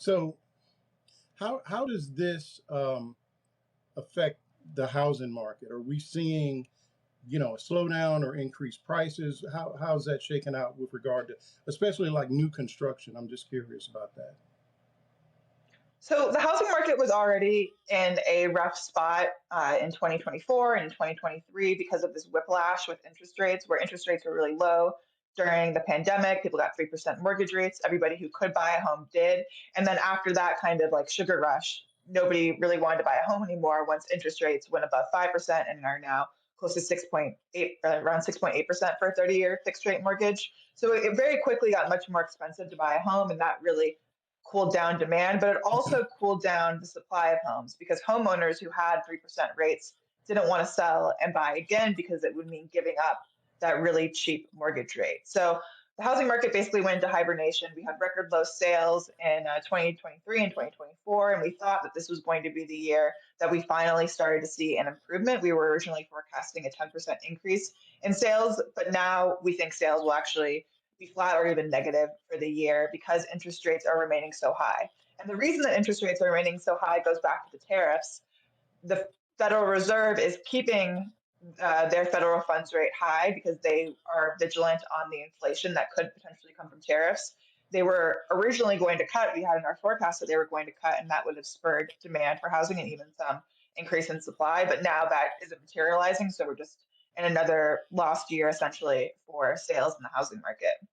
So how does this affect the housing market? Are we seeing, a slowdown or increased prices? How's that shaking out with regard to, especially like new construction? I'm just curious about that. So the housing market was already in a rough spot in 2024 and 2023 because of this whiplash with interest rates, where interest rates were really low during the pandemic. People got 3% mortgage rates. Everybody who could buy a home did. And then after that kind of like sugar rush, nobody really wanted to buy a home anymore once interest rates went above 5% and are now close to 6.8, around 6.8% for a 30-year fixed rate mortgage. So it very quickly got much more expensive to buy a home, and that really cooled down demand, but it also cooled down the supply of homes because homeowners who had 3% rates didn't want to sell and buy again because it would mean giving up that really cheap mortgage rate. So the housing market basically went into hibernation. We had record low sales in 2023 and 2024, and we thought that this was going to be the year that we finally started to see an improvement. We were originally forecasting a 10% increase in sales, but now we think sales will actually be flat or even negative for the year because interest rates are remaining so high. And the reason that interest rates are remaining so high goes back to the tariffs. The Federal Reserve is keeping their federal funds rate high because they are vigilant on the inflation that could potentially come from tariffs. They were originally going to cut, we had in our forecast that they were going to cut, and that would have spurred demand for housing and even some increase in supply. But now that isn't materializing. So we're just in another lost year essentially for sales in the housing market.